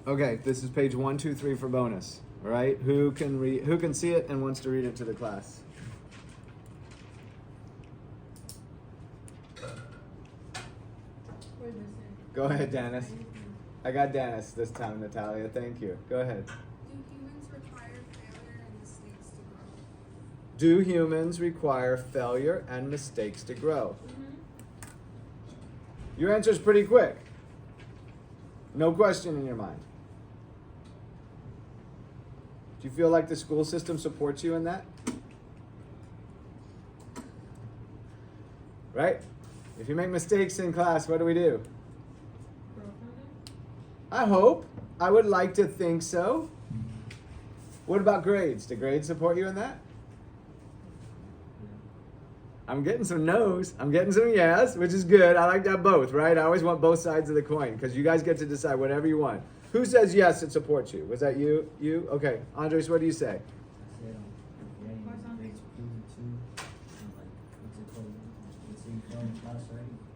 Okay, this is page 123 for bonus. All right, who can see it and wants to read it to the class? Go ahead, Dennis. I got Dennis this time, Natalia. Thank you. Go ahead. Do humans require failure and mistakes to grow? Do humans require failure and mistakes to grow? Your answer is pretty quick. No question in your mind. Do you feel like the school system supports you in that? Right? If you make mistakes in class, what do? I hope. I would like to think so. What about grades? Do grades support you in that? I'm getting some no's. I'm getting some yes, which is good. I like that both, right? I always want both sides of the coin because you guys get to decide whatever you want. Who says yes, it supports you? Was that you? You? Okay. Andres, what do you say?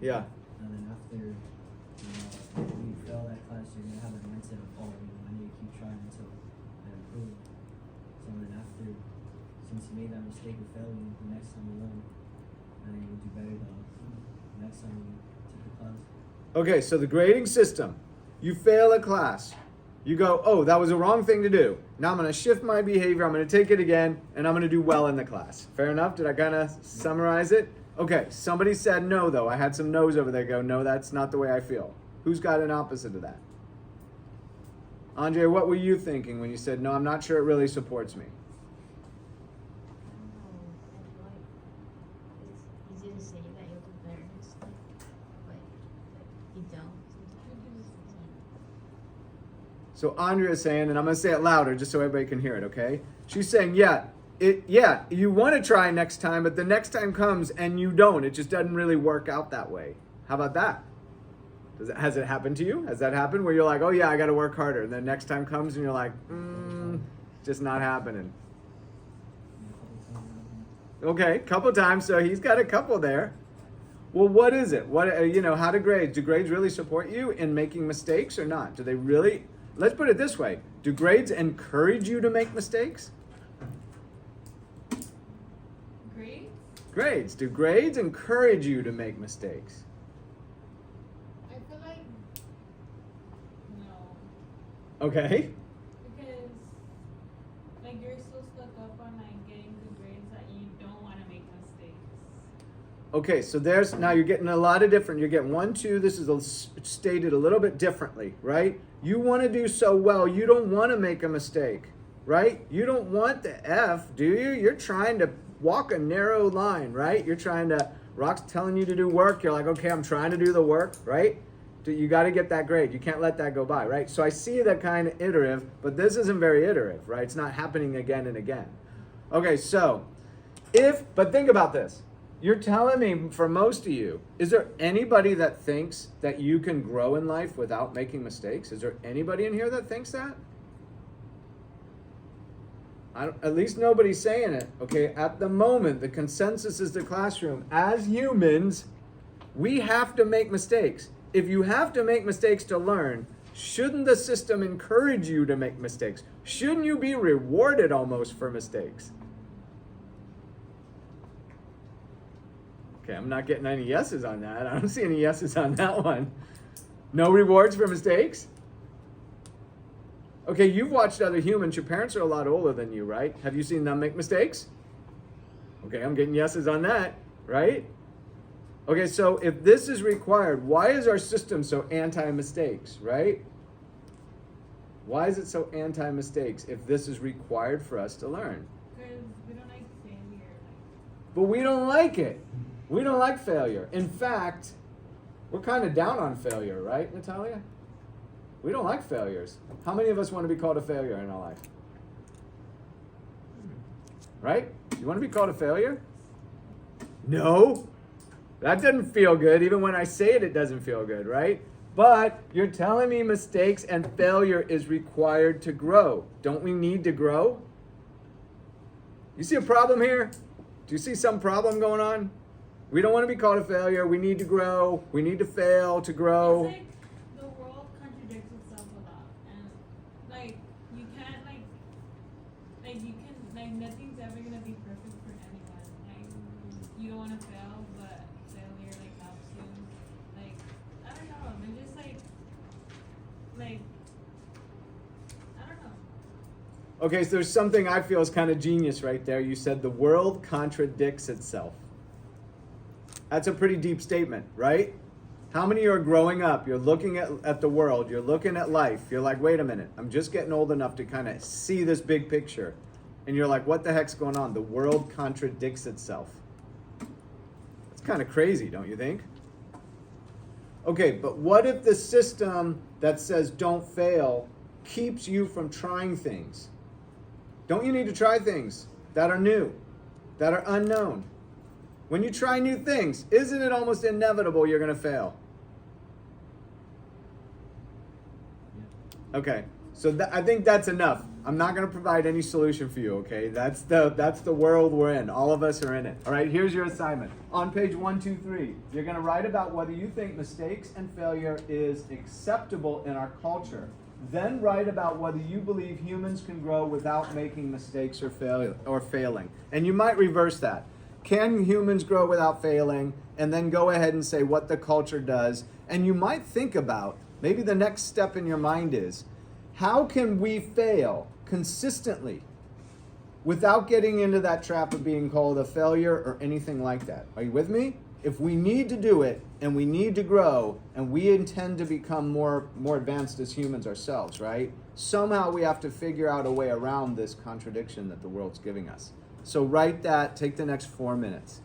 Yeah. And then after you fail that class, you're going to have a mindset of, oh, I need to keep trying until I improve. So then after, since you made that mistake of failing, the next time you learn, and then you'll do better the next time you take the class. Okay, so the grading system. You fail a class. You go, oh, that was a wrong thing to do. Now I'm going to shift my behavior. I'm going to take it again, and I'm going to do well in the class. Fair enough? Did I kind of summarize it? Okay, somebody said no, though. I had some no's over there go, no, that's not the way I feel. Who's got an opposite of that? Andre, what were you thinking when you said, no, I'm not sure it really supports me? It's easy to say that you'll do better next time, but you don't. So Andrea is saying, and I'm going to say it louder just so everybody can hear it, okay? She's saying, yeah, you want to try next time, but the next time comes and you don't. It just doesn't really work out that way. How about that? Has it happened to you? Has that happened where you're like, oh yeah, I got to work harder, and then next time comes and you're like, just not happening? Okay, couple times. So he's got a couple there. Well, what is it? How do grades really support you in making mistakes or not? Do they really? Let's put it this way. Do grades encourage you to make mistakes? Grades. Do grades encourage you to make mistakes? I feel like no. Okay. Because you're so stuck up on getting good grades that you don't want to make mistakes. Okay, so now you're getting a lot of different. You're getting 1, 2. This is stated a little bit differently, right? You want to do so well. You don't want to make a mistake, right? You don't want the F, do you? You're trying to walk a narrow line, right? Rock's telling you to do work. You're like, okay, I'm trying to do the work, right? You got to get that grade. You can't let that go by, right? So I see that kind of iterative, but this isn't very iterative, right? It's not happening again and again. Okay, so but think about this. You're telling me, for most of you, is there anybody that thinks that you can grow in life without making mistakes? Is there anybody in here that thinks that? At least nobody's saying it, okay? At the moment, the consensus is the classroom. As humans, we have to make mistakes. If you have to make mistakes to learn, shouldn't the system encourage you to make mistakes? Shouldn't you be rewarded almost for mistakes? Okay, I'm not getting any yeses on that. I don't see any yeses on that one. No rewards for mistakes? Okay, you've watched other humans. Your parents are a lot older than you, right? Have you seen them make mistakes? Okay, I'm getting yeses on that, right? Okay, so if this is required, why is our system so anti-mistakes, right? Why is it so anti-mistakes if this is required for us to learn? Because we don't like failure. But we don't like it. We don't like failure. In fact, we're kind of down on failure, right, Natalia? We don't like failures. How many of us want to be called a failure in our life? Right? You want to be called a failure? No. That doesn't feel good. Even when I say it, it doesn't feel good, right? But you're telling me mistakes and failure is required to grow. Don't we need to grow? You see a problem here? Do you see some problem going on? We don't want to be called a failure. We need to grow. We need to fail to grow. It's like the world contradicts itself a lot. And can't like you can like nothing's ever gonna be perfect for anyone. Like you don't want to fail, but failure like helps you. Like I don't know. They're just like I don't know. Okay, so there's something I feel is kind of genius right there. You said the world contradicts itself. That's a pretty deep statement, right? How many are growing up? You're looking at the world, you're looking at life. You're like, wait a minute, I'm just getting old enough to kind of see this big picture. And you're like, what the heck's going on? The world contradicts itself. It's kind of crazy, don't you think? Okay, but what if the system that says don't fail keeps you from trying things? Don't you need to try things that are new, that are unknown? When you try new things, isn't it almost inevitable you're going to fail? Okay, so I think that's enough. I'm not going to provide any solution for you, okay? That's the world we're in. All of us are in it. All right, here's your assignment. On page 123, you're going to write about whether you think mistakes and failure is acceptable in our culture. Then write about whether you believe humans can grow without making mistakes or failing. And you might reverse that. Can humans grow without failing? And then go ahead and say what the culture does. And you might think about, maybe the next step in your mind is, how can we fail consistently without getting into that trap of being called a failure or anything like that? Are you with me? If we need to do it and we need to grow and we intend to become more advanced as humans ourselves, right? Somehow we have to figure out a way around this contradiction that the world's giving us. So write that, take the next 4 minutes.